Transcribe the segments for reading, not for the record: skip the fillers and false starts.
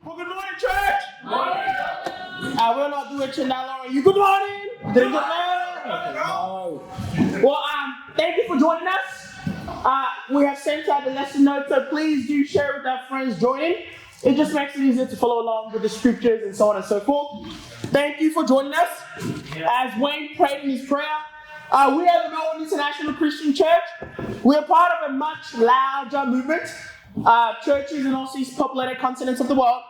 Well, good morning, church. I will not do it tonight, Lauren. You good morning? Good morning. Well, thank you for joining us. We have sent out the lesson notes, so please do share with our friends joining. It just makes it easier to follow along with the scriptures and so on and so forth. Thank you for joining us. As Wayne prayed in his prayer, we are the Melbourne International Christian Church. We are part of a much larger movement. Churches in all these populated continents of the world.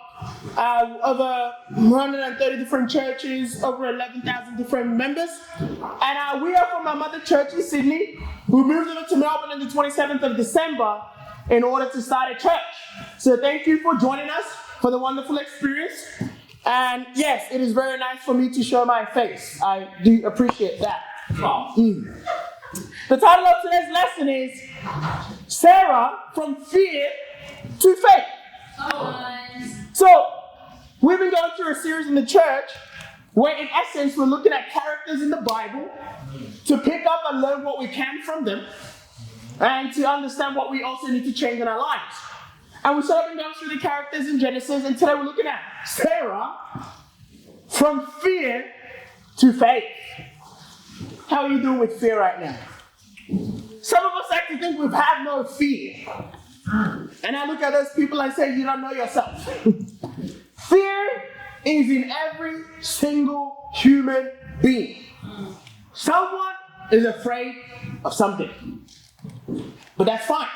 Over 130 different churches, over 11,000 different members. And we are from our mother church in Sydney, who moved over to Melbourne on the 27th of December in order to start a church. So thank you for joining us for the wonderful experience. And yes, it is very nice for me to show my face. I do appreciate that. The title of today's lesson is Sarah from Fear to Faith. So, we've been going through a series in the church where, in essence, we're looking at characters in the Bible to pick up and learn what we can from them and to understand what we also need to change in our lives. And we've sort of been going through the characters in Genesis, and today we're looking at Sarah from fear to faith. How are you doing with fear right now? Some of us like to think we have no fear. And I look at those people and say, you don't know yourself. Fear is in every single human being. Someone is afraid of something. But that's fine.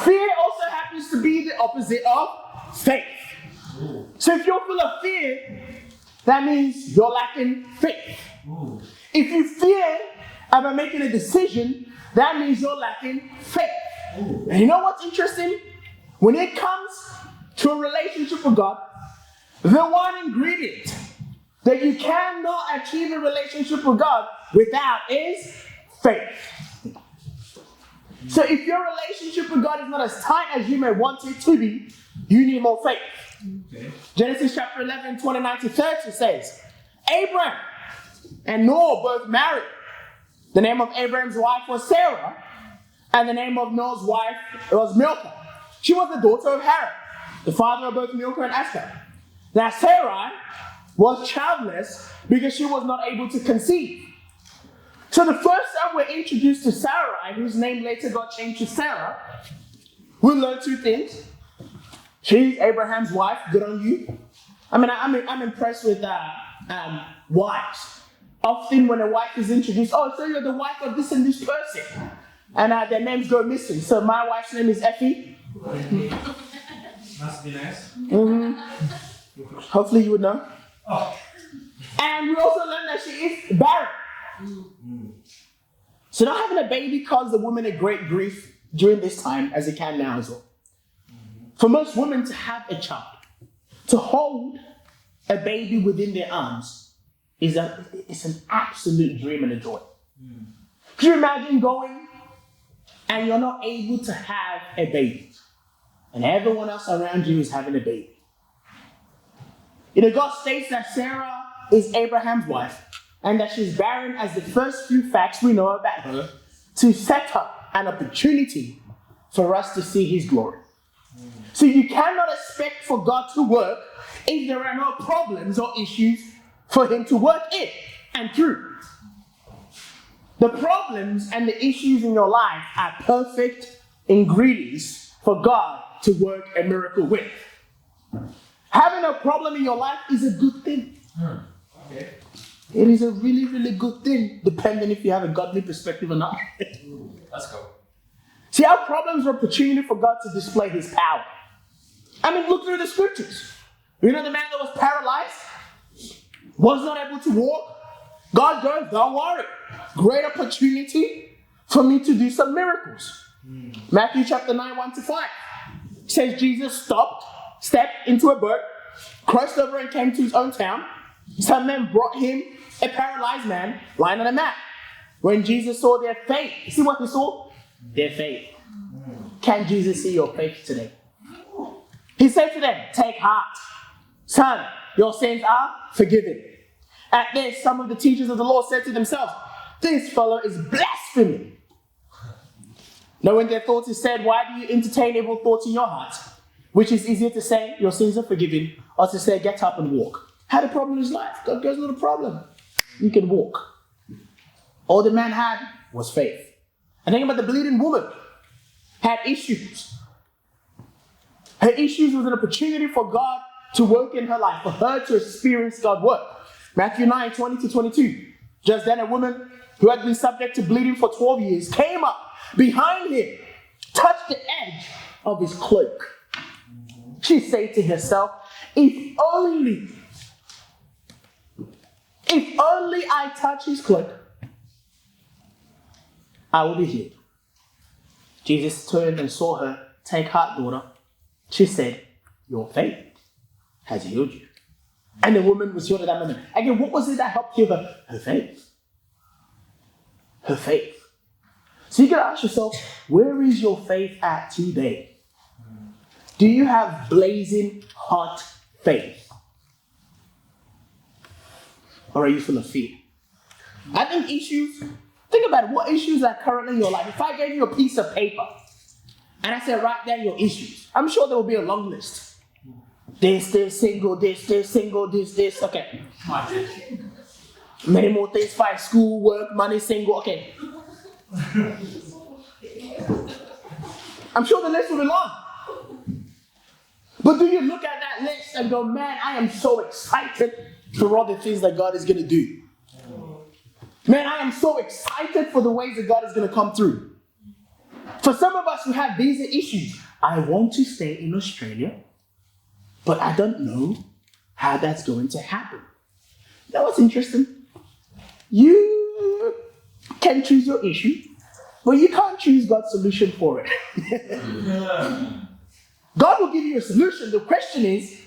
Fear also happens to be the opposite of faith. So if you're full of fear, that means you're lacking faith. If you fear about making a decision, that means you're lacking faith. And you know what's interesting? When it comes to a relationship with God, the one ingredient that you cannot achieve a relationship with God without is faith. So if your relationship with God is not as tight as you may want it to be, you need more faith. Okay. Genesis chapter 11, 29 to 30 says, Abraham and Noah both married. The name of Abraham's wife was Sarah, and the name of Noah's wife was Milcah. She was the daughter of Haran, the father of both Milcah and Asher. Now Sarai was childless because she was not able to conceive. So the first time we're introduced to Sarai, whose name later got changed to Sarah, we learn two things. She's Abraham's wife, good on you. I'm impressed with wives. Often when a wife is introduced, oh, so you're the wife of this and this person. And their names go missing. So my wife's name is Effie. Must be nice. Hopefully you would know. Oh. And we also learned that she is barren. So not having a baby caused a woman a great grief during this time, as it can now as well. For most women to have a child, to hold a baby within their arms, it's an absolute dream and a joy. Can you imagine going and you're not able to have a baby, and everyone else around you is having a baby? God states that Sarah is Abraham's wife and that she's barren as the first few facts we know about her to set up an opportunity for us to see his glory. So you cannot expect for God to work if there are no problems or issues for him to work in and through. The problems and the issues in your life are perfect ingredients for God to work a miracle with. Having a problem in your life is a good thing. Okay. It is a really, really good thing, depending if you have a godly perspective or not. Let's go. See, our problems are an opportunity for God to display his power. Look through the scriptures. The man that was paralyzed, was not able to walk. God goes, don't worry. Great opportunity for me to do some miracles. Matthew chapter 9, 1 to 5. Says Jesus stepped into a boat, crossed over and came to his own town. Some men brought him a paralyzed man lying on a mat. When Jesus saw their faith, you see what he saw? Their faith. Can Jesus see your faith today? He said to them, take heart. Son, your sins are forgiven. At this, some of the teachers of the law said to themselves, this fellow is blaspheming. Knowing their thoughts, he said, why do you entertain evil thoughts in your heart? Which is easier to say, your sins are forgiven, or to say, get up and walk? Had a problem in his life. God goes, not a problem. You can walk. All the man had was faith. And think about the bleeding woman. Had issues. Her issues was an opportunity for God to work in her life, for her to experience God's work. Matthew 9, 20-22. Just then a woman who had been subject to bleeding for 12 years came up behind him, touched the edge of his cloak. She said to herself, if only I touch his cloak, I will be healed. Jesus turned and saw her. Take heart, daughter. She said, your faith has healed you. And the woman was healed at that moment. Again, what was it that helped heal her? Her faith. Her faith. So you can ask yourself, where is your faith at today? Do you have blazing hot faith? Or are you full of fear? I think think about it. What issues are currently in your life? If I gave you a piece of paper and I said, write down your issues, I'm sure there will be a long list. This, single, this, single, this. Okay. Many more things, fight, school, work, money, single. Okay. I'm sure the list will be long. But do you look at that list and go, man, I am so excited for all the things that God is going to do. Man, I am so excited for the ways that God is going to come through. For some of us who have visa issues, I want to stay in Australia, but I don't know how that's going to happen. You know what's interesting? You can choose your issue, but you can't choose God's solution for it. God will give you a solution. The question is,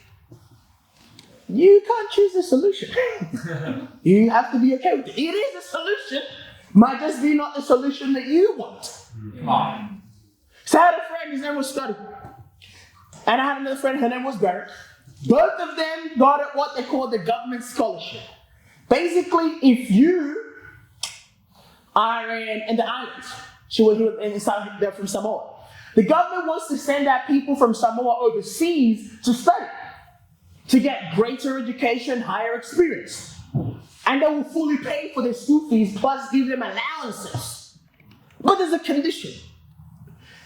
you can't choose a solution. You have to be okay with it. It is a solution, might just be not the solution that you want. Come on. So I had a friend, his name was Scotty. And I had another friend, her name was Barrett. Both of them got what they call the government scholarship. Basically, if you are in the islands, they're from Samoa. The government wants to send out people from Samoa overseas to study, to get greater education, higher experience. And they will fully pay for their school fees, plus give them allowances. But there's a condition.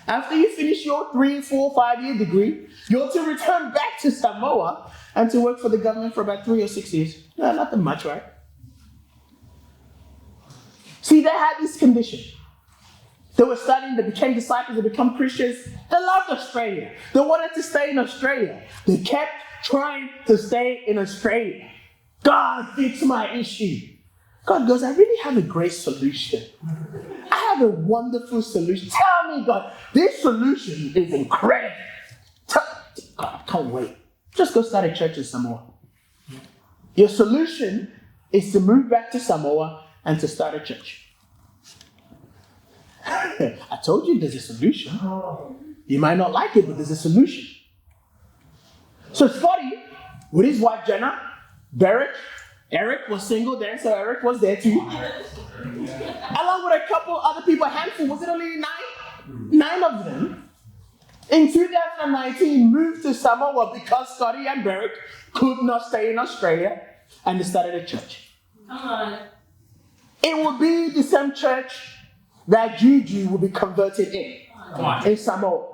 After you finish your 3, 4, 5-year degree, you're to return back to Samoa and to work for the government for about 3 or 6 years. No, not that much, right? See, they had this condition. They were studying, they became disciples, they become Christians. They loved Australia. They wanted to stay in Australia. They kept trying to stay in Australia. God, fix my issue. God goes, I really have a great solution. I have a wonderful solution. Tell me, God, this solution is incredible. God, I can't wait. Just go start a church in Samoa. Your solution is to move back to Samoa and to start a church. I told you there's a solution. You might not like it, but there's a solution. So Scotty, with his wife Jenna, Barrett, Eric was single then, so Eric was there too. Along with a couple other people, a handful, was it only 9? 9 of them. In 2019, moved to Samoa because Scotty and Barrett could not stay in Australia, and they started a church. Come on. It will be the same church that Juju will be converted in Samoa.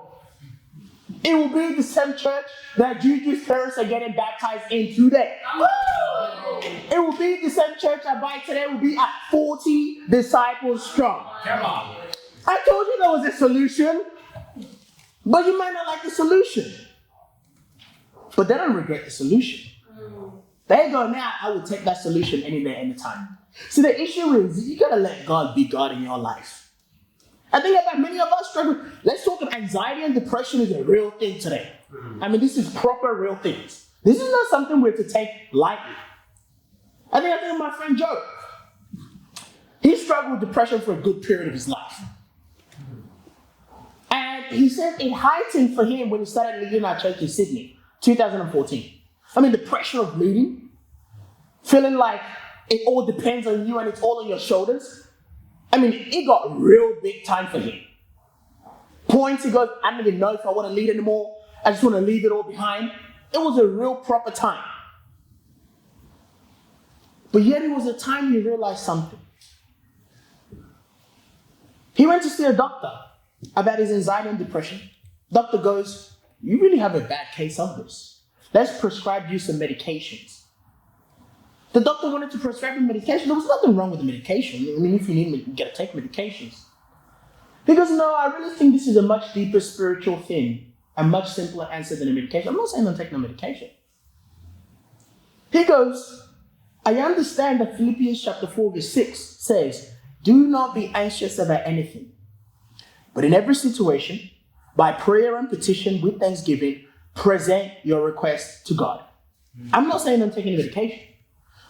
It will be the same church that Juju's parents are getting baptized in today. It will be the same church that by today will be at 40 disciples strong. Come on. I told you there was a solution, but you might not like the solution. But they don't regret the solution. They go, now I will take that solution any day, anytime. See, the issue is you gotta let God be God in your life. I think that many of us struggle. Let's talk about anxiety and depression is a real thing today. I mean, this is proper real things. This is not something we're to take lightly. I think of my friend Joe. He struggled with depression for a good period of his life. And he said it heightened for him when he started leading our church in Sydney, 2014. I mean, the pressure of leading, feeling like it all depends on you and it's all on your shoulders. I mean, it got real big time for him. Points he goes, I don't even know if I want to lead anymore. I just want to leave it all behind. It was a real proper time. But yet it was a time he realized something. He went to see a doctor about his anxiety and depression. Doctor goes, you really have a bad case of this. Let's prescribe you some medications. The doctor wanted to prescribe him medication. There was nothing wrong with the medication. I mean, if you need, you gotta take medications. He goes, no, I really think this is a much deeper spiritual thing, a much simpler answer than a medication. I'm not saying don't take no medication. He goes, I understand that Philippians chapter 4 verse 6 says, do not be anxious about anything, but in every situation, by prayer and petition with thanksgiving, present your request to God. I'm not saying don't take any medication.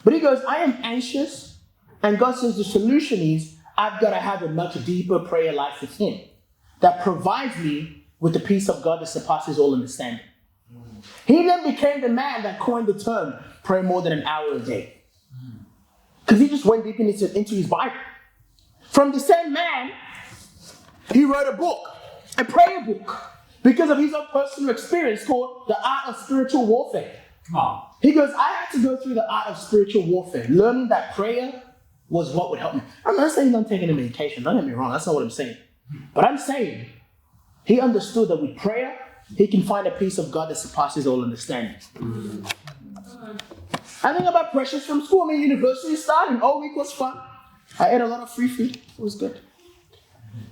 But he goes, I am anxious, and God says the solution is I've got to have a much deeper prayer life with him that provides me with the peace of God that surpasses all understanding. He then became the man that coined the term, pray more than an hour a day. Because he just went deep into his Bible. From the same man, he wrote a book, a prayer book, because of his own personal experience called The Art of Spiritual Warfare. Come on. He goes, I had to go through the art of spiritual warfare, learning that prayer was what would help me. I'm not saying don't take any medication, don't get me wrong, that's not what I'm saying. But I'm saying he understood that with prayer, he can find a peace of God that surpasses all understanding. I think about pressures from school. I mean, university started, all week was fun. I ate a lot of free food, it was good.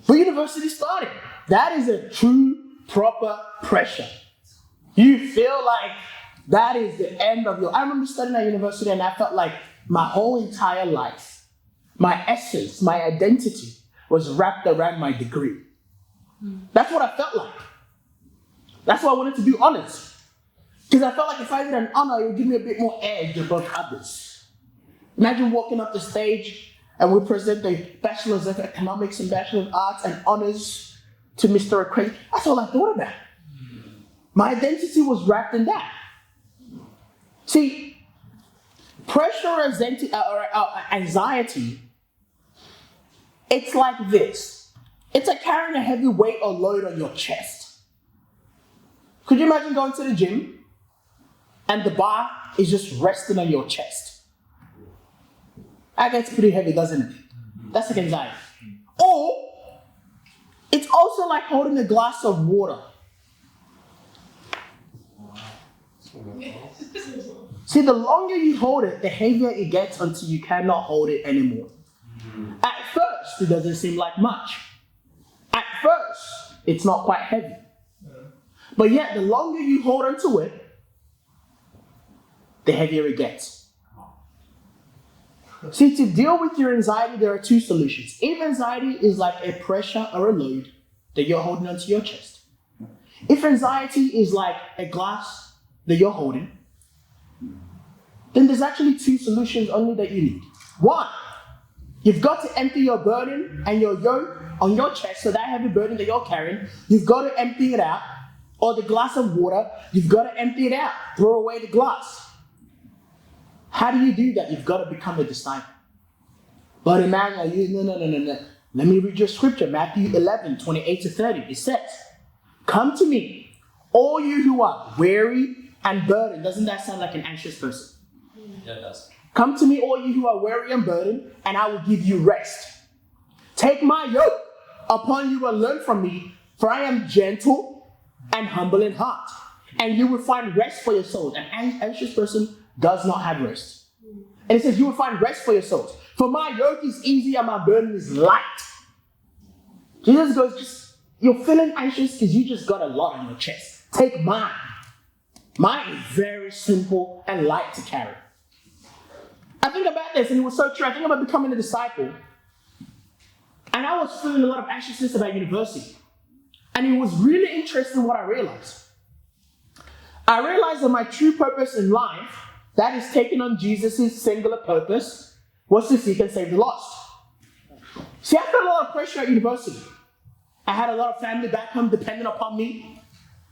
But university started. That is a true, proper pressure. You feel like that is the end of your... I remember studying at university and I felt like my whole entire life, my essence, my identity was wrapped around my degree. That's what I felt like. That's why I wanted to do honors. Because I felt like if I did an honor, it would give me a bit more edge above others. Imagine walking up the stage and we present the Bachelor's of Economics and Bachelor of Arts and honors to Mr. Ekwensi. That's all I thought about. My identity was wrapped in that. See, pressure or anxiety, it's like this. It's like carrying a heavy weight or load on your chest. Could you imagine going to the gym and the bar is just resting on your chest? That gets pretty heavy, doesn't it? That's like anxiety. Or, it's also like holding a glass of water. See, the longer you hold it, the heavier it gets until you cannot hold it anymore. At first, it doesn't seem like much. At first, it's not quite heavy. But yet, the longer you hold onto it, the heavier it gets. See, to deal with your anxiety, there are two solutions. If anxiety is like a pressure or a load that you're holding onto your chest. If anxiety is like a glass that you're holding, then there's actually two solutions only that you need. One, you've got to empty your burden and your yoke on your chest, so that heavy burden that you're carrying, you've got to empty it out. Or the glass of water, you've got to empty it out. Throw away the glass. How do you do that? You've got to become a disciple. But Emmanuel, no. Let me read your scripture, Matthew 11, 28 to 30. It says, come to me, all you who are weary and burdened. Doesn't that sound like an anxious person? Yeah, it does. Come to me, all you who are weary and burdened, and I will give you rest. Take my yoke upon you and learn from me, for I am gentle and humble in heart, and you will find rest for your souls. An anxious person does not have rest. And it says you will find rest for your souls. For my yoke is easy and my burden is light. Jesus goes, you're feeling anxious because you just got a lot on your chest. Take mine. Mine is very simple and light to carry. I think about this, and it was so true. I think about becoming a disciple. And I was feeling a lot of anxiousness about university. And it was really interesting what I realized. I realized that my true purpose in life, that is taking on Jesus' singular purpose, was to seek and save the lost. See, I felt a lot of pressure at university. I had a lot of family back home dependent upon me.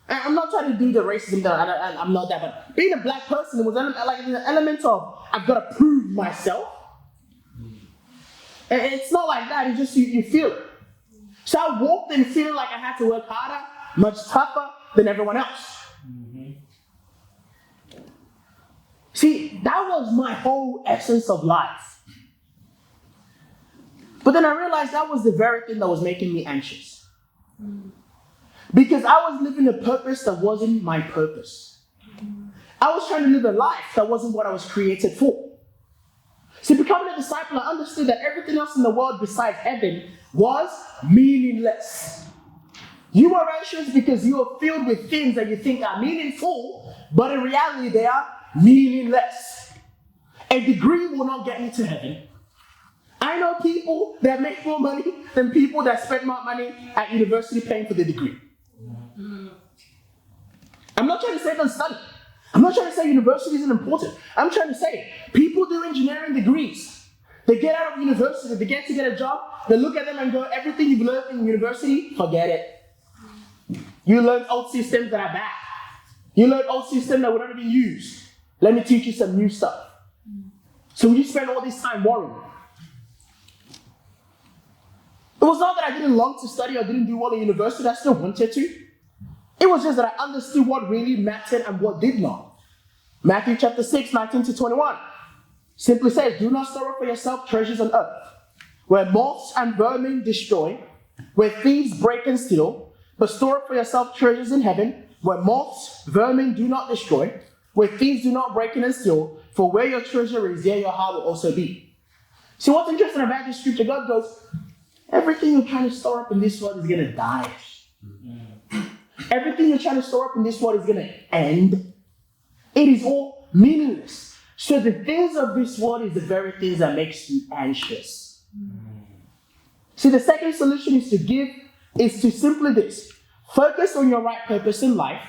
And I'm not trying to do the racism, I'm not that, but being a black person, it was like an element of, I've got to prove myself. And it's not like that, it's just you feel it. So I walked in feeling like I had to work harder, much tougher than everyone else. See, that was my whole essence of life. But then I realized that was the very thing that was making me anxious. Because I was living a purpose that wasn't my purpose. I was trying to live a life that wasn't what I was created for. See, becoming a disciple, I understood that everything else in the world besides heaven was meaningless. You are anxious because you are filled with things that you think are meaningful, but in reality they are meaningless. A degree will not get you to heaven. I know people that make more money than people that spend more money at university paying for the degree. I'm not trying to say don't study. I'm not trying to say university isn't important. I'm trying to say people do engineering degrees. They get out of university, they get to get a job, they look at them and go, everything you've learned in university, forget it. You learned old systems that are bad. You learned old systems that we don't even use. Let me teach you some new stuff. So you spend all this time worrying. It was not that I didn't long to study or didn't do well in university, I still wanted to. It was just that I understood what really mattered and what did not. Matthew chapter 6, 19 to 21 simply says, do not store up for yourself treasures on earth, where moths and vermin destroy, where thieves break and steal, but store up for yourself treasures in heaven, where moths, vermin do not destroy, where thieves do not break in and steal, for where your treasure is, there your heart will also be. See, what's interesting about this scripture, God goes, everything you're trying to store up in this world is going to die. Everything you're trying to store up in this world is going to end. It is all meaningless. So the things of this world is the very things that makes you anxious. See, the second solution is to simply this. Focus on your right purpose in life,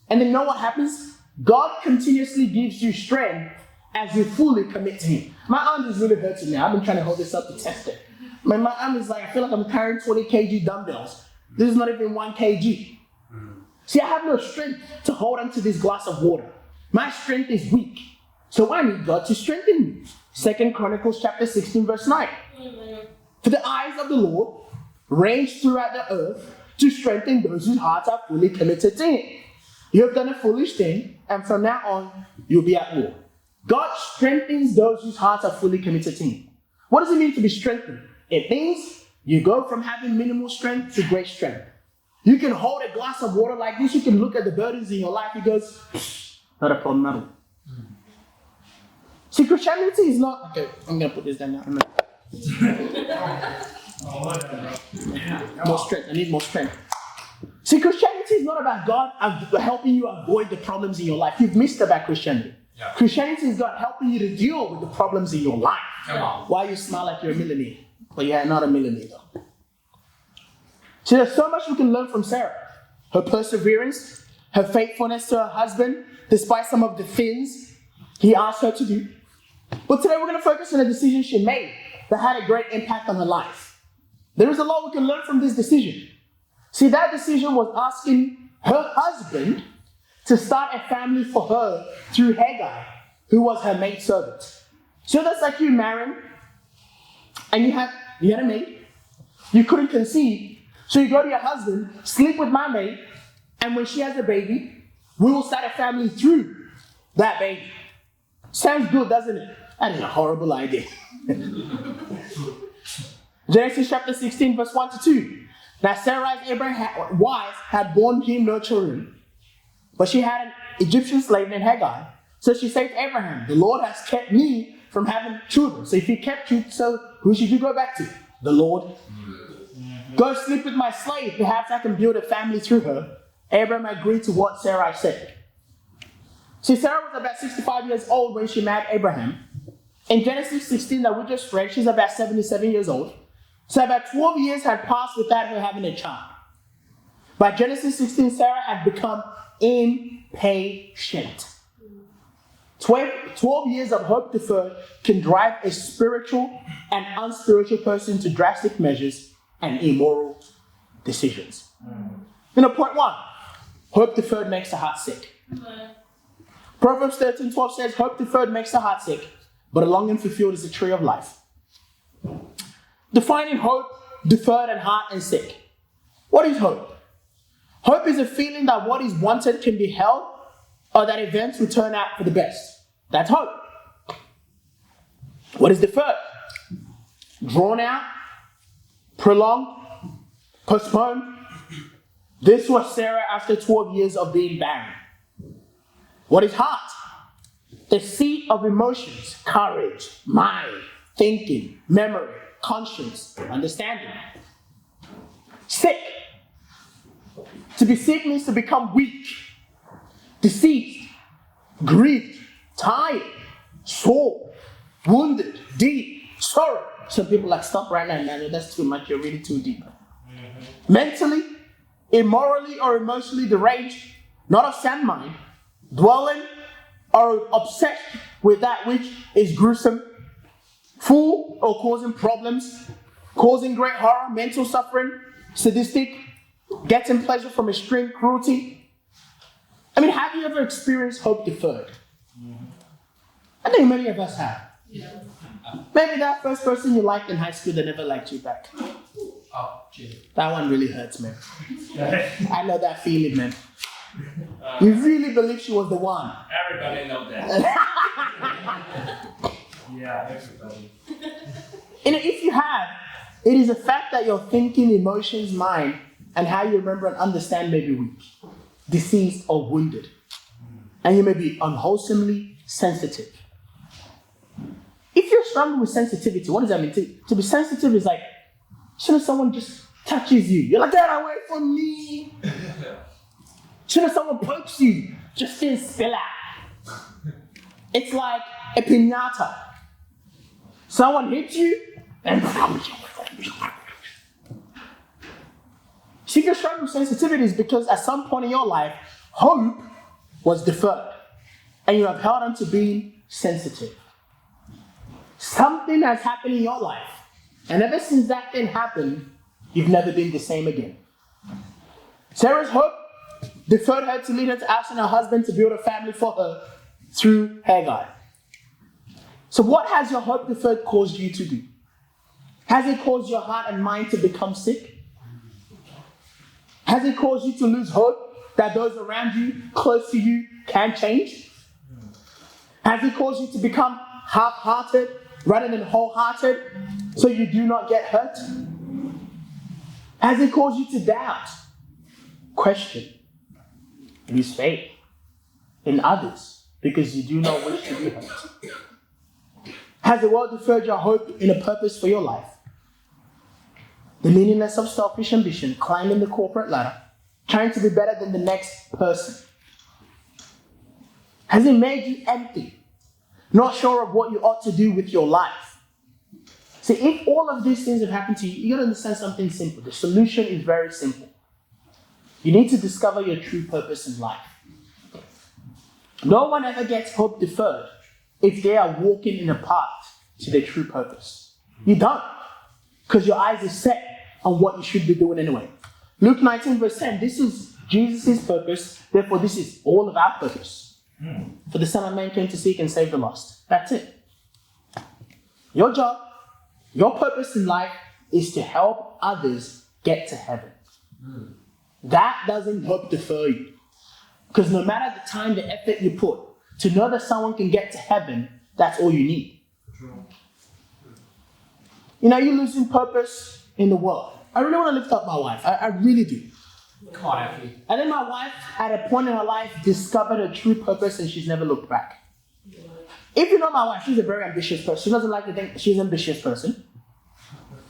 and then know what happens? God continuously gives you strength as you fully commit to Him. My arm is really hurting now. I've been trying to hold this up to test it. My arm is like, I feel like I'm carrying 20 kg dumbbells. This is not even 1 kg. See, I have no strength to hold onto this glass of water. My strength is weak. So I need God to strengthen me. 2 Chronicles chapter 16 verse 9. For the eyes of the Lord range throughout the earth to strengthen those whose hearts are fully committed to Him. You have done a foolish thing, and from now on, you'll be at war. God strengthens those whose hearts are fully committed to Him. What does it mean to be strengthened? It means you go from having minimal strength to great strength. You can hold a glass of water like this. You can look at the burdens in your life. He goes, not a problem at all. See, Christianity is not... Okay, I'm going to put this down now. More strength. I need more strength. See, Christianity is not about God helping you avoid the problems in your life. You've missed about Christianity. Yeah. Christianity is God helping you to deal with the problems in your life. Why you smile like you're a millionaire, but you're not a millionaire though. See, there's so much we can learn from Sarah. Her perseverance, her faithfulness to her husband, despite some of the things he asked her to do. But today we're going to focus on a decision she made that had a great impact on her life. There is a lot we can learn from this decision. See, that decision was asking her husband to start a family for her through Hagar, who was her maidservant. So that's like you marrying, and you had a maid, you couldn't conceive, so you go to your husband, sleep with my maid, and when she has a baby, we will start a family through that baby. Sounds good, doesn't it? That is a horrible idea. Genesis chapter 16, verse 1 to 2. Now Sarai's Abraham's wife had borne him no children, but she had an Egyptian slave named Hagar. So she said to Abraham, the Lord has kept me from having children. So if He kept you, so who should you go back to? The Lord. Go sleep with my slave. Perhaps I can build a family through her. Abraham agreed to what Sarai said. See, Sarah was about 65 years old when she married Abraham. In Genesis 16 that we just read, she's about 77 years old. So about 12 years had passed without her having a child. By Genesis 16, Sarah had become impatient. 12 years of hope deferred can drive a spiritual and unspiritual person to drastic measures and immoral decisions. Point 1, hope deferred makes the heart sick. Proverbs 13:12 says, hope deferred makes the heart sick, but a longing fulfilled is the tree of life. Defining hope, deferred, and heart and sick. What is hope? Hope is a feeling that what is wanted can be held, or that events will turn out for the best. That's hope. What is deferred? Drawn out, prolonged, postponed. This was Sarah after 12 years of being barren. What is heart? The seat of emotions, courage, mind, thinking, memory, conscience, understanding. Sick. To be sick means to become weak, diseased, grieved, tired, sore, wounded, deep, sorrow. Some people are like, stop right now, Emmanuel, that's too much, you're really too deep. Mentally, immorally, or emotionally deranged, not of sound mind, dwelling or obsessed with that which is gruesome, full or causing problems, causing great horror, mental suffering, sadistic, getting pleasure from extreme cruelty. I mean, have you ever experienced hope deferred? I think many of us have. Yeah. Maybe that first person you liked in high school that never liked you back. Oh, jeez. That one really hurts, man. I know that feeling, man. You really believe she was the one. Everybody knows that. Yeah, everybody. And if you have, it is a fact that your thinking, emotions, mind, and how you remember and understand may be weak, diseased, or wounded. And you may be unwholesomely sensitive. If you're struggling with sensitivity, what does that mean? To be sensitive is like, soon as someone just touches you, you're like, get away from me. Soon as someone pokes you, just things spill out. It's like a piñata. Someone hits you, and see, if you're struggling with sensitivity, is because at some point in your life, hope was deferred, and you have held on to being sensitive. Something has happened in your life, and ever since that thing happened, you've never been the same again. Sarah's hope deferred her to lead her to asking her husband to build a family for her through Hagar. So what has your hope deferred caused you to do? Has it caused your heart and mind to become sick? Has it caused you to lose hope that those around you, close to you, can change? Has it caused you to become half-hearted rather than wholehearted so you do not get hurt? Has it caused you to doubt, question, lose faith in others because you do not wish to be hurt? Has the world deferred your hope in a purpose for your life? The meaningless of selfish ambition, climbing the corporate ladder, trying to be better than the next person. Has it made you empty, not sure of what you ought to do with your life? See, if all of these things have happened to you, you got to understand something simple. The solution is very simple. You need to discover your true purpose in life. No one ever gets hope deferred if they are walking in a path to their true purpose. You don't, because your eyes are set on what you should be doing anyway. Luke 19 verse 10, this is Jesus' purpose, therefore this is all of our purpose. For the Son of Man came to seek and save the lost. That's it. Your job, your purpose in life is to help others get to heaven. That doesn't hope defer you. Because no matter the time, the effort you put to know that someone can get to heaven, that's all you need. You know, you're losing purpose in the world. I really want to lift up my wife. I really do. Come on, Effie. And then my wife, at a point in her life, discovered her true purpose and she's never looked back. If you know my wife, she's a very ambitious person. She doesn't like to think she's an ambitious person.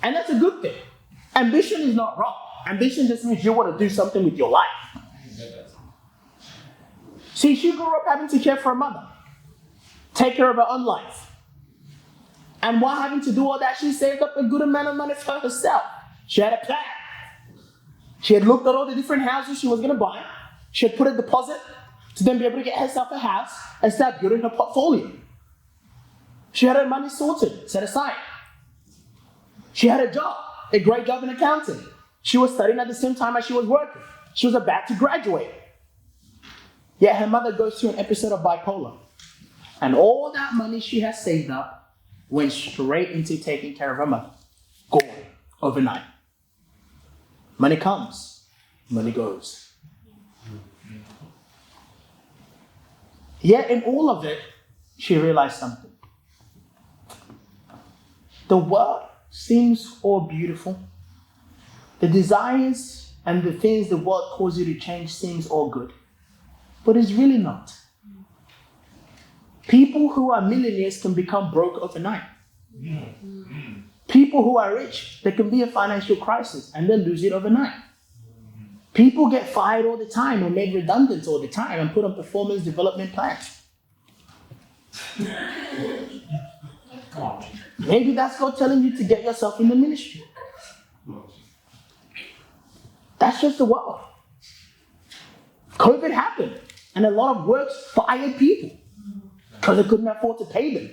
And that's a good thing. Ambition is not wrong. Ambition just means you want to do something with your life. See, she grew up having to care for her mother, take care of her own life. And while having to do all that, she saved up a good amount of money for herself. She had a plan. She had looked at all the different houses she was going to buy. She had put a deposit to then be able to get herself a house and start building her portfolio. She had her money sorted, set aside. She had a job, a great job in accounting. She was studying at the same time as she was working. She was about to graduate. Yet her mother goes through an episode of bipolar. And all that money she has saved up went straight into taking care of her mother. Gone overnight. Money comes, money goes. Yet in all of it, she realized something. The world seems all beautiful. The desires and the things the world calls you to change seems all good. But it's really not. People who are millionaires can become broke overnight. People who are rich, there can be a financial crisis and they'll lose it overnight. People get fired all the time or made redundant all the time and put on performance development plans. Come on. Maybe that's God telling you to get yourself in the ministry. That's just the world. COVID happened and a lot of works fired people because they couldn't afford to pay them.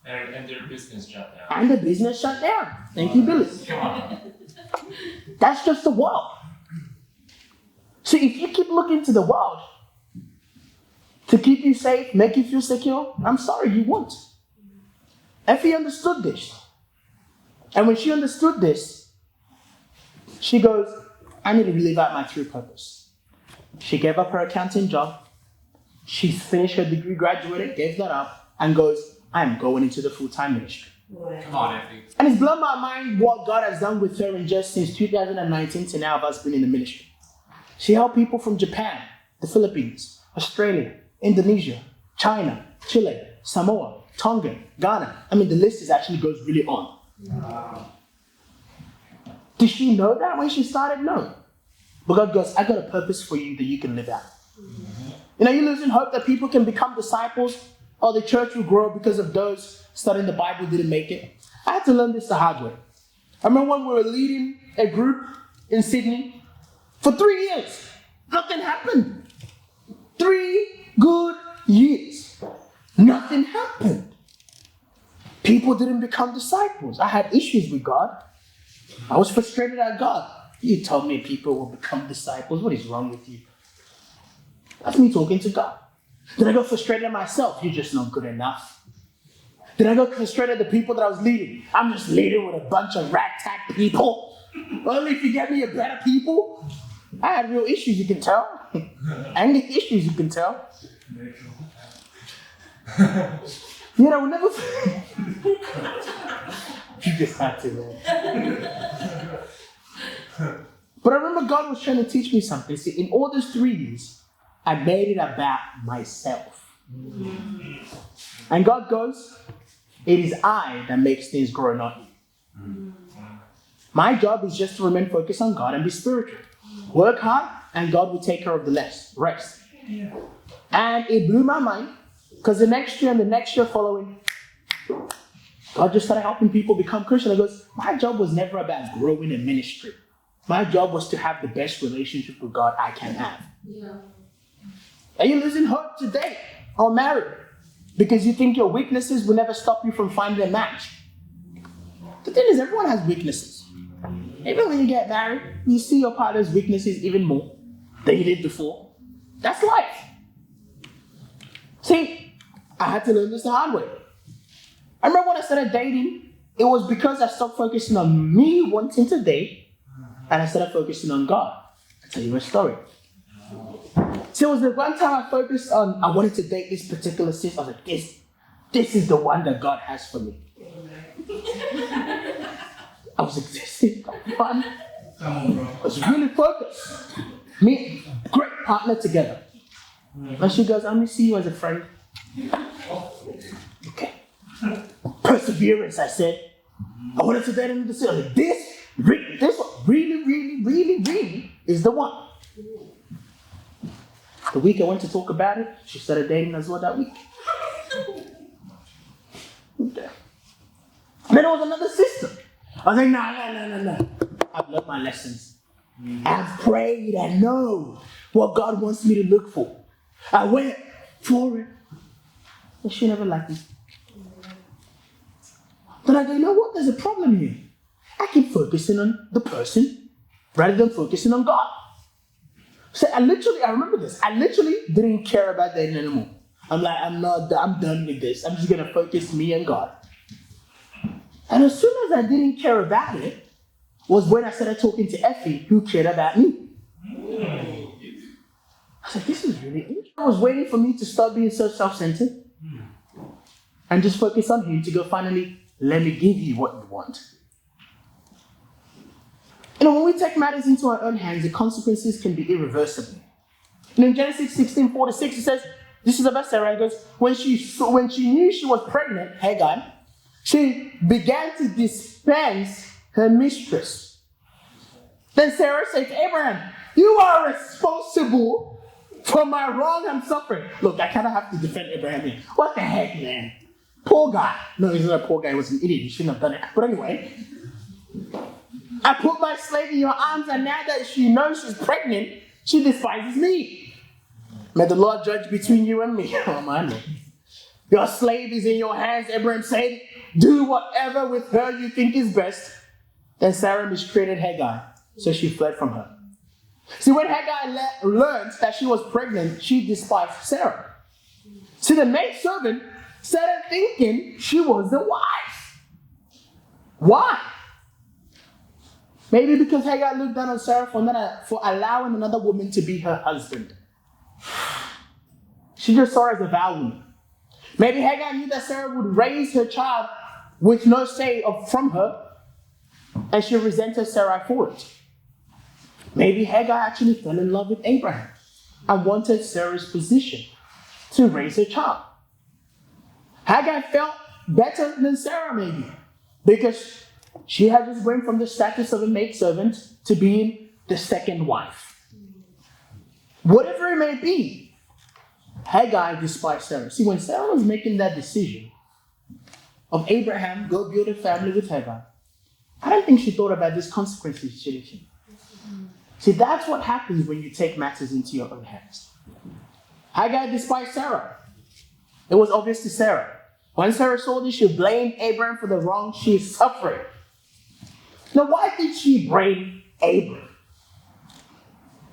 And their business shut down. And the business shut down. Thank you, Billy. Come on. That's just the world. So if you keep looking to the world to keep you safe, make you feel secure, I'm sorry, you won't. Effie understood this. And when she understood this, she goes, I need to live out my true purpose. She gave up her accounting job. She finished her degree, graduated, gave that up, and goes, I'm going into the full-time ministry. Come on, Effie. And it's blown my mind what God has done with her in just since 2019 to now of us being in the ministry. She helped people from Japan, the Philippines, Australia, Indonesia, China, Chile, Samoa, Tonga, Ghana. I mean, the list actually goes really on. Wow. Did she know that when she started? No. But God goes, I got a purpose for you that you can live out. You know, you're losing hope that people can become disciples or the church will grow because of those studying the Bible didn't make it. I had to learn this the hard way. I remember when we were leading a group in Sydney for 3 years. Nothing happened. 3 good years. Nothing happened. People didn't become disciples. I had issues with God. I was frustrated at God. You told me people will become disciples. What is wrong with you? That's me talking to God. Did I go frustrated at myself? You're just not good enough. Did I go frustrated at the people that I was leading? I'm just leading with a bunch of ragtag people. Only if you get me a better people. I had real issues, you can tell. Anger issues, you can tell. You know, never. You just had to, man. But I remember God was trying to teach me something. See, in all those 3 years, I made it about myself. And God goes, it is I that makes things grow, not you. My job is just to remain focused on God and be spiritual. Work hard, and God will take care of the rest. And it blew my mind, because the next year and the next year following, God just started helping people become Christian. He goes, my job was never about growing in ministry. My job was to have the best relationship with God I can have. Yeah. Are you losing hope today or married because you think your weaknesses will never stop you from finding a match? The thing is, everyone has weaknesses. Even when you get married, you see your partner's weaknesses even more than you did before. That's life. See, I had to learn this the hard way. I remember when I started dating, it was because I stopped focusing on me wanting to date and I started focusing on God. I'll tell you a story. So it was the one time I focused on, I wanted to date this particular sister. I was like, this is the one that God has for me. I was like, this is the one. I was really focused. Me, great partner together. And she goes, I only see you as a friend. Okay. Perseverance, I said. I wanted to date another sister. I was like, this one really is the one. The week I went to talk about it, she started dating as well that week. Okay. And then there was another sister. I was like, no. I've learned my lessons. I've prayed. I know what God wants me to look for. I went for it. And she never liked me. Then I go, you know what? There's a problem here. I keep focusing on the person rather than focusing on God. So I remember this. I literally didn't care about dating anymore. I'm like, I'm done with this. I'm just going to focus me and God. And as soon as I didn't care about it, was when I started talking to Effie, who cared about me. I was like, this is really interesting. I was waiting for me to stop being so self-centered. and just focus on him to go, finally, let me give you what you want. When we take matters into our own hands, the consequences can be irreversible. In Genesis 16:4-6, it says, this is about Sarah. It goes, when she knew she was pregnant, Hagar, she began to dispense her mistress. Then Sarah said to Abraham, you are responsible for my wrong I'm suffering. Look, I kind of have to defend Abraham here. What the heck, man? Poor guy. No, he's not a poor guy. He was an idiot. He shouldn't have done it. But anyway, I put my slave in your arms, and now that she knows she's pregnant, she despises me. May the Lord judge between you and me. Oh, my Lord. Your slave is in your hands, Abraham said. Do whatever with her you think is best. Then Sarah mistreated Hagar, so she fled from her. See, when Hagar learned that she was pregnant, she despised Sarah. See, the maidservant started thinking she was the wife. Why? Maybe because Hagar looked down on Sarah for allowing another woman to be her husband. She just saw her as a vile woman. Maybe Hagar knew that Sarah would raise her child with no say from her, and she resented Sarah for it. Maybe Hagar actually fell in love with Abraham and wanted Sarah's position to raise her child. Hagar felt better than Sarah, maybe, because she had just went from the status of a maidservant to being the second wife. Whatever it may be, Hagar despised Sarah. See, when Sarah was making that decision of Abraham, go build a family with Hagar, I don't think she thought about these consequences, did she? See, that's what happens when you take matters into your own hands. Hagar despised Sarah. It was obvious to Sarah. When Sarah saw this, she blamed Abraham for the wrong she is suffering. Now, why did she blame Abraham?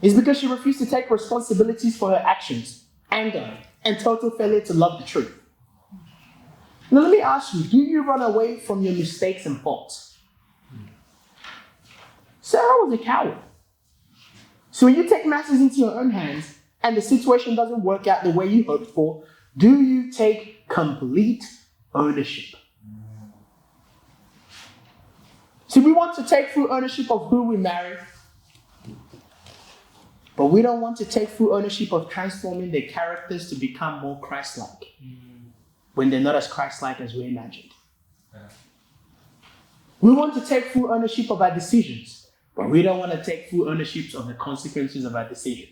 It's because she refused to take responsibilities for her actions, anger, and total failure to love the truth. Now, let me ask you, do you run away from your mistakes and faults? Sarah was a coward. So when you take matters into your own hands and the situation doesn't work out the way you hoped for, do you take complete ownership? See, we want to take full ownership of who we marry, but we don't want to take full ownership of transforming their characters to become more Christ-like when they're not as Christ-like as we imagined. We want to take full ownership of our decisions, but we don't want to take full ownership of the consequences of our decision.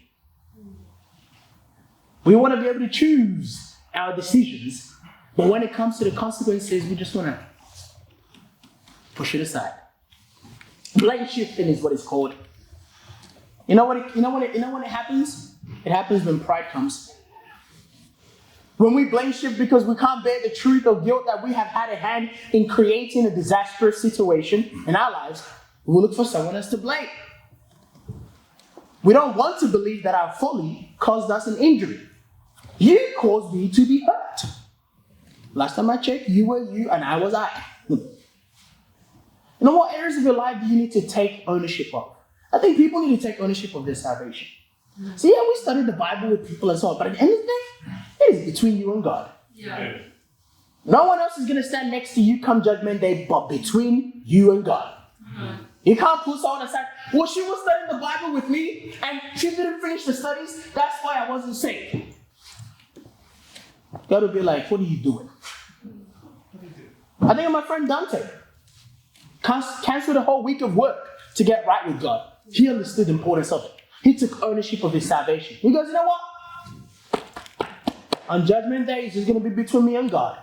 We want to be able to choose our decisions, but when it comes to the consequences, we just want to push it aside. Blame shifting is what it's called. You know when it happens? It happens when pride comes. When we blame shift because we can't bear the truth or guilt that we have had a hand in creating a disastrous situation in our lives, we look for someone else to blame. We don't want to believe that our folly caused us an injury. You caused me to be hurt. Last time I checked, you were you and I was I. You know, what areas of your life do you need to take ownership of? I think people need to take ownership of their salvation. So yeah, we study the Bible with people and so on, but at the end of the day, it is between you and God. Yeah. No one else is going to stand next to you come judgment day, but between you and God. You can't put someone aside. Well, she was studying the Bible with me, and she didn't finish the studies. That's why I wasn't saved. God will be like, what are you doing? I think of my friend Dante. Cancelled a whole week of work to get right with God. He understood the importance of it. He took ownership of his salvation. He goes, you know what? On judgment day, it's just going to be between me and God.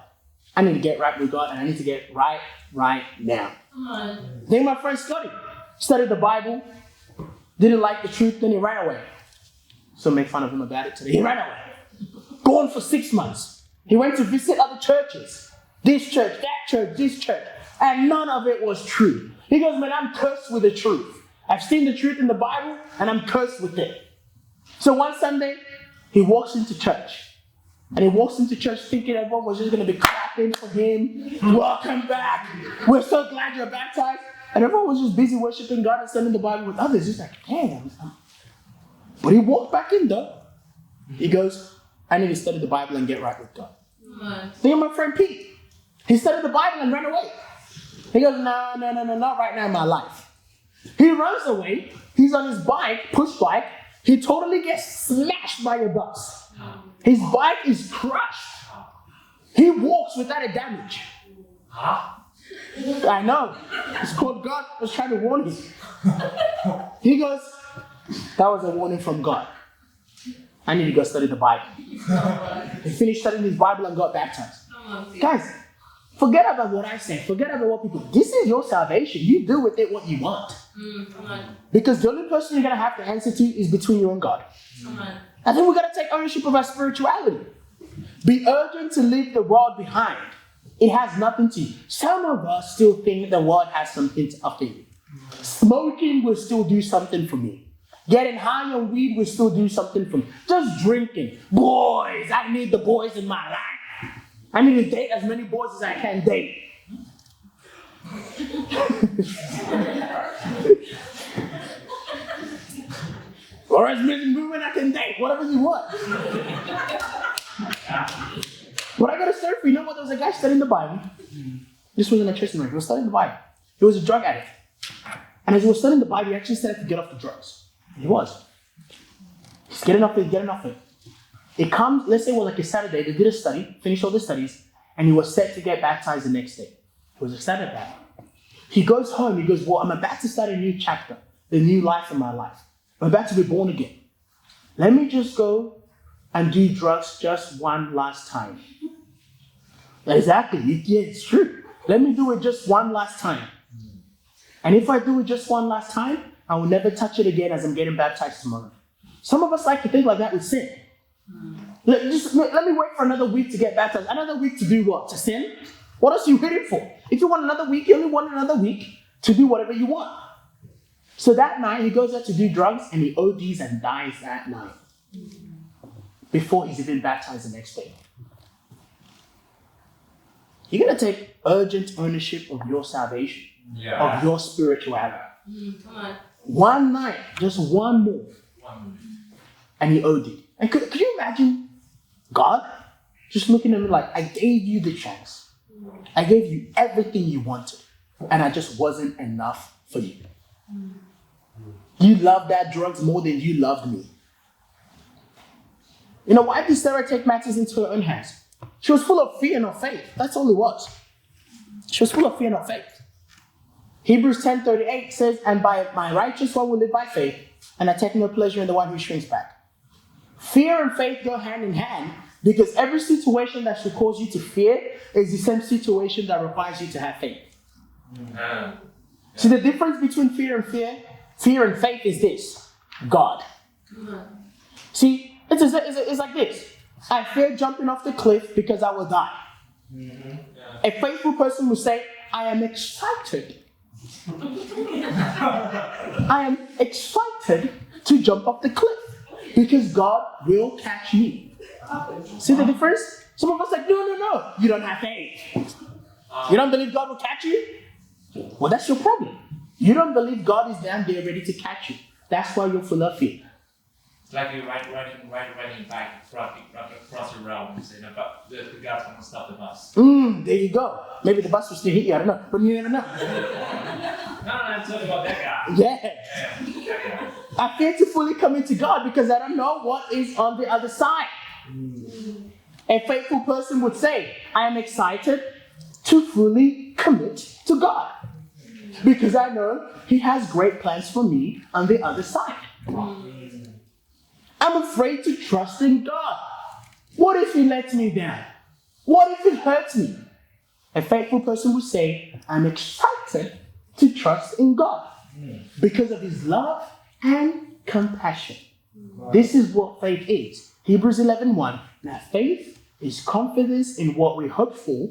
I need to get right with God, and I need to get right now. Then my friend Scotty studied the Bible, didn't like the truth, then he ran away. So make fun of him about it today. He ran away. Gone for 6 months. He went to visit other churches. This church, that church, this church. And none of it was true. He goes, man, I'm cursed with the truth. I've seen the truth in the Bible, and I'm cursed with it. So one Sunday, he walks into church. And he walks into church thinking everyone was just going to be clapping for him. Welcome back. We're so glad you're baptized. And everyone was just busy worshiping God and studying the Bible with others. He's like, damn. But he walked back in though. He goes, I need to study the Bible and get right with God. Think of my friend Pete. He studied the Bible and ran away. He goes, no, not right now in my life. He runs away. He's on his bike, push bike. He totally gets smashed by a bus. His bike is crushed. He walks without a damage. Huh? I know. It's called God was trying to warn him. He goes, that was a warning from God. I need to go study the Bible. He finished studying his Bible and got baptized. Guys, forget about what I say. Forget about what people. This is your salvation. You do with it what you want. Because the only person you're going to have to answer to is between you and God. I think we've got to take ownership of our spirituality. Be urgent to leave the world behind. It has nothing to you. Some of us still think the world has something to offer you. Smoking will still do something for me. Getting high on weed will still do something for me. Just drinking. Boys, I need the boys in my life. I need to date as many boys as I can date. Or as many women I can date, whatever you want. But I got a story for you. You know what? There was a guy studying the Bible. This wasn't a Christian man. He was studying the Bible. He was a drug addict. And as he was studying the Bible, he actually started to get off the drugs. He was. He's getting off it. It comes, let's say, like a Saturday, they did a study, finished all the studies, and he was set to get baptized the next day. He was excited about it. He goes home, he goes, well, I'm about to start a new chapter, the new life in my life. I'm about to be born again. Let me just go and do drugs just one last time. Exactly, yeah, it's true. Let me do it just one last time. And if I do it just one last time, I will never touch it again as I'm getting baptized tomorrow. Some of us like to think like that with sin. Let me wait for another week to get baptized. Another week to do what? To sin? What else are you waiting for? If you want another week, you only want another week to do whatever you want. So that night, he goes out to do drugs and he ODs and dies that night. Before he's even baptized the next day. You're going to take urgent ownership of your salvation. Yeah. Of your spirituality. Come on. One night, just one move. And he OD'd. And could you imagine God just looking at me like, I gave you the chance. I gave you everything you wanted. And I just wasn't enough for you. You loved that drugs more than you loved me. You know, why did Sarah take matters into her own hands? She was full of fear, not faith. That's all it was. She was full of fear, not faith. Hebrews 10:38 says, and by my righteous one will live by faith, and I take no pleasure in the one who shrinks back. Fear and faith go hand in hand because every situation that should cause you to fear is the same situation that requires you to have faith. See, the difference between fear and faith is this: God. See, it's like this. I fear jumping off the cliff because I will die. A faithful person will say, I am excited. I am excited to jump off the cliff because God will catch me. See the difference? Some of us are like, no. You don't have faith. You don't believe God will catch you? Well, that's your problem. You don't believe God is down there ready to catch you. That's why you're full of fear. It's like you're riding back across the realms, but the God's going to stop the bus. There you go. Maybe the bus will still hit you. I don't know. But you never know. No, I'm talking about that guy. Yeah. I fear to fully commit to God because I don't know what is on the other side. A faithful person would say, I am excited to fully commit to God because I know He has great plans for me on the other side. I'm afraid to trust in God. What if He lets me down? What if it hurts me? A faithful person would say, I'm excited to trust in God because of His love and compassion. This is what faith is. Hebrews 11:1. Now faith is confidence in what we hope for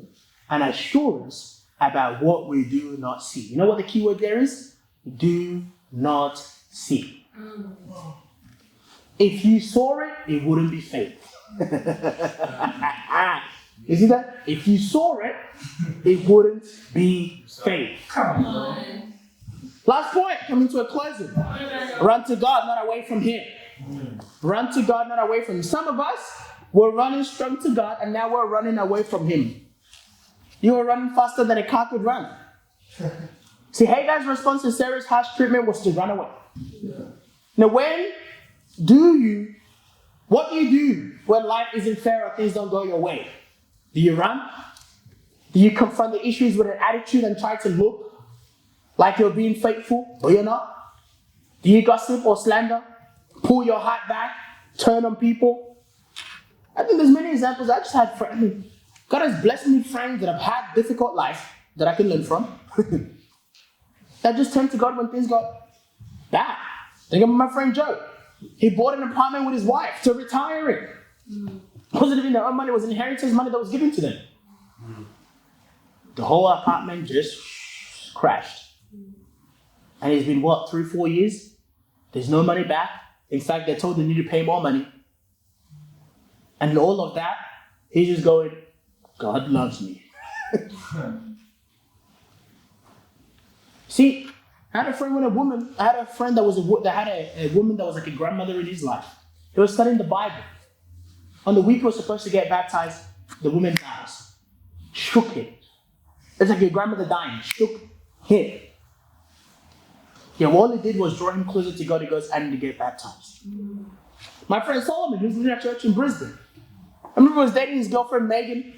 and assurance about what we do not see. You know what the key word there is? Do not see. If you saw it, it wouldn't be faith. You see that? If you saw it, it wouldn't be faith. Come on. Last point, coming to a closing. Run to God, not away from Him. Run to God, not away from Him. Some of us were running strong to God, and now we're running away from Him. You were running faster than a car could run. See, Hagar's response to Sarah's harsh treatment was to run away. Now, what do you do when life isn't fair or things don't go your way? Do you run? Do you confront the issues with an attitude and try to look like you're being faithful, but you're not? Do you gossip or slander? Pull your heart back? Turn on people? I think there's many examples. I just had friends. God has blessed me with friends that have had difficult life that I can learn from. That just turn to God when things got bad. Think of my friend Joe. He bought an apartment with his wife to retire in. It wasn't even their own money, it was inheritance money that was given to them. The whole apartment just crashed. And it's been, 3-4 years? There's no money back. In fact, they're told they need to pay more money. And all of that, he's just going, God loves me. See, I had a friend that had a woman that was like a grandmother in his life. He was studying the Bible. On the week he was supposed to get baptized, the woman dies. Shook him. It's like your grandmother dying. Shook him. Yeah, all he did was draw him closer to God. He goes, I need to get baptized. My friend Solomon, who's in our church in Brisbane. I remember he was dating his girlfriend Megan.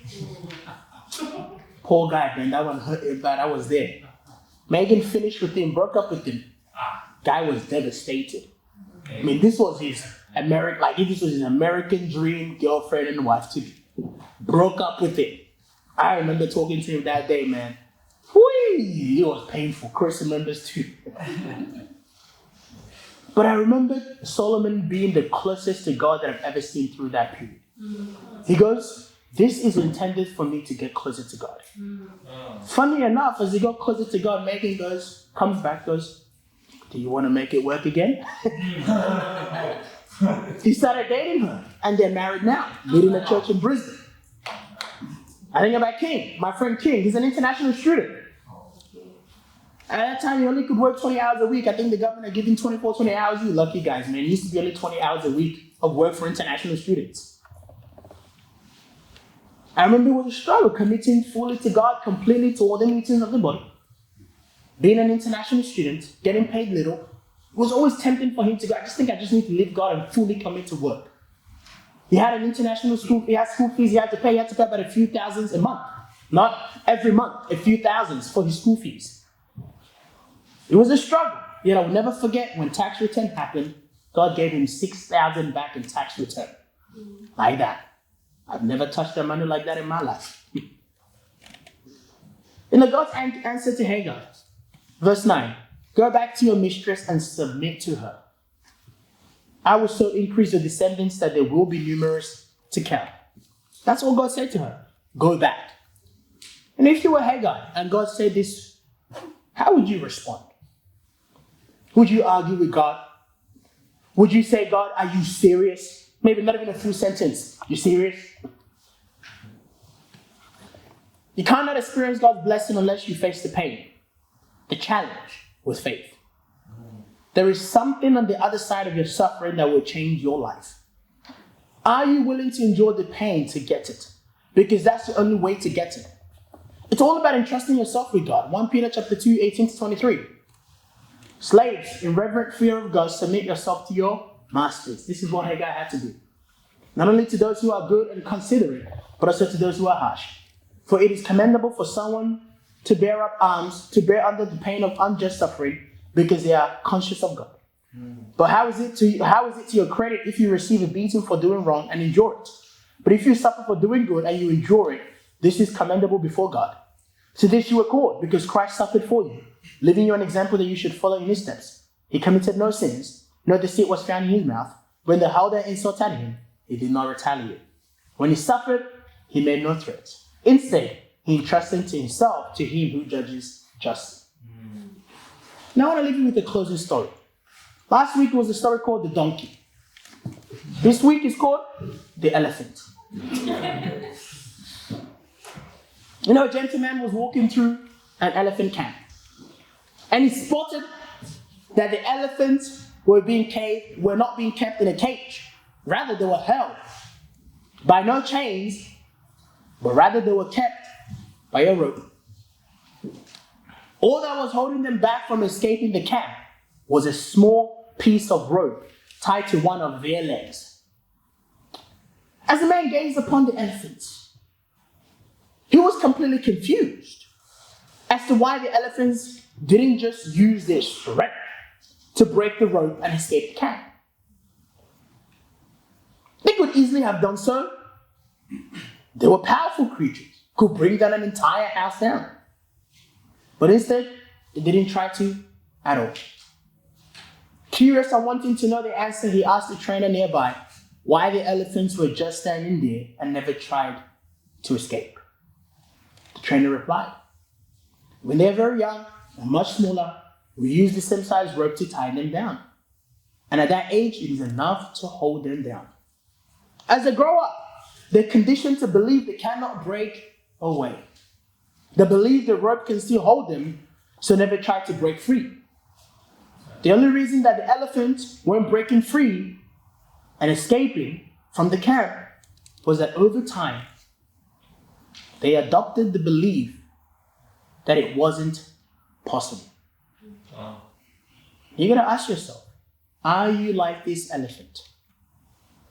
Poor guy, man. That one hurt him bad. I was there. Megan finished with him, broke up with him. Guy was devastated. I mean, this was his American dream girlfriend and wife to be. Broke up with him. I remember talking to him that day, man. Whee! It was painful. Chris remembers too. But I remember Solomon being the closest to God that I've ever seen through that period. He goes, this is intended for me to get closer to God. Funny enough, as he got closer to God, Megan comes back, goes, do you want to make it work again? He started dating her, and they're married now, meeting a church in Brisbane. I think about King, my friend King. He's an international student. At that time, you only could work 20 hours a week. I think the government giving 24, 20 hours. You lucky guys, man. It used to be only 20 hours a week of work for international students. I remember it was a struggle, committing fully to God, completely to all the meetings of the body. Being an international student, getting paid little, it was always tempting for him to go, I just need to leave God and fully commit to work. He had an international school, he had school fees he had to pay about a few thousands a month. Not every month, a few thousands for his school fees. It was a struggle. Yet I will never forget when tax return happened, God gave him $6,000 back in tax return. Like that. I've never touched a money like that in my life. God's answer to Hagar, verse 9, go back to your mistress and submit to her. I will so increase your descendants that they will be numerous to count. That's what God said to her. Go back. And if you were Hagar and God said this, how would you respond? Would you argue with God? Would you say, God, are you serious? Maybe not even a full sentence. You serious? You cannot experience God's blessing unless you face the pain. The challenge with faith. There is something on the other side of your suffering that will change your life. Are you willing to endure the pain to get it? Because that's the only way to get it. It's all about entrusting yourself with God. 1 Peter chapter 2, 18-23. Slaves, in reverent fear of God, submit yourself to your masters. This is what Hagar had to do. Not only to those who are good and considerate, but also to those who are harsh. For it is commendable for someone to bear up arms, to bear under the pain of unjust suffering, because they are conscious of God. But how is it to your credit if you receive a beating for doing wrong and endure it? But if you suffer for doing good and you endure it, this is commendable before God. To this you were called, because Christ suffered for you, leaving you an example that you should follow in his steps. He committed no sins, no deceit was found in his mouth. When they hurled their insult at him, he did not retaliate. When he suffered, he made no threats. Instead, he entrusted to himself to him who judges justly. Now I want to leave you with a closing story. Last week was a story called the donkey. This week is called the elephant. A gentleman was walking through an elephant camp. And he spotted that the elephants were not being kept in a cage. Rather, they were held by no chains, but rather they were kept by a rope. All that was holding them back from escaping the camp was a small piece of rope tied to one of their legs. As the man gazed upon the elephants, he was completely confused as to why the elephants didn't just use their strength to break the rope and escape the camp. They could easily have done so. They were powerful creatures, could bring down an entire house down. But instead, they didn't try to at all. Curious and wanting to know the answer, he asked the trainer nearby why the elephants were just standing there and never tried to escape. The trainer replied, when they're very young and much smaller, we use the same size rope to tie them down. And at that age, it is enough to hold them down. As they grow up, they're conditioned to believe they cannot break away. They believe the rope can still hold them, so never try to break free. The only reason that the elephants weren't breaking free and escaping from the camp was that over time, they adopted the belief that it wasn't possible. Wow. You gotta ask yourself, are you like this elephant?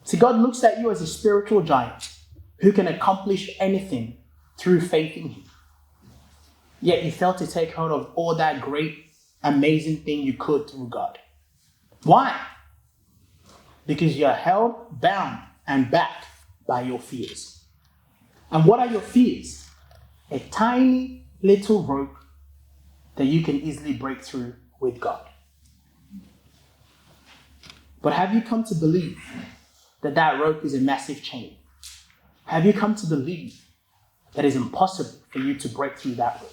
See, God looks at you as a spiritual giant who can accomplish anything through faith in Him. Yet you failed to take hold of all that great, amazing thing you could through God. Why? Because you're held, bound, and back by your fears. And what are your fears? A tiny little rope that you can easily break through with God. But have you come to believe that that rope is a massive chain? Have you come to believe that it's impossible for you to break through that rope?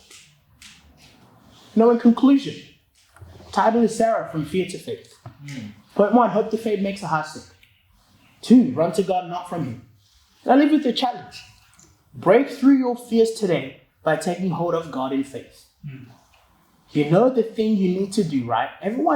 Now, in conclusion, title is Sarah, from fear to faith. Point 1, hope to faith makes a heart sick. 2, run to God, not from Him. And I leave with the challenge. Break through your fears today by taking hold of God in faith. You know the thing you need to do, right? Everyone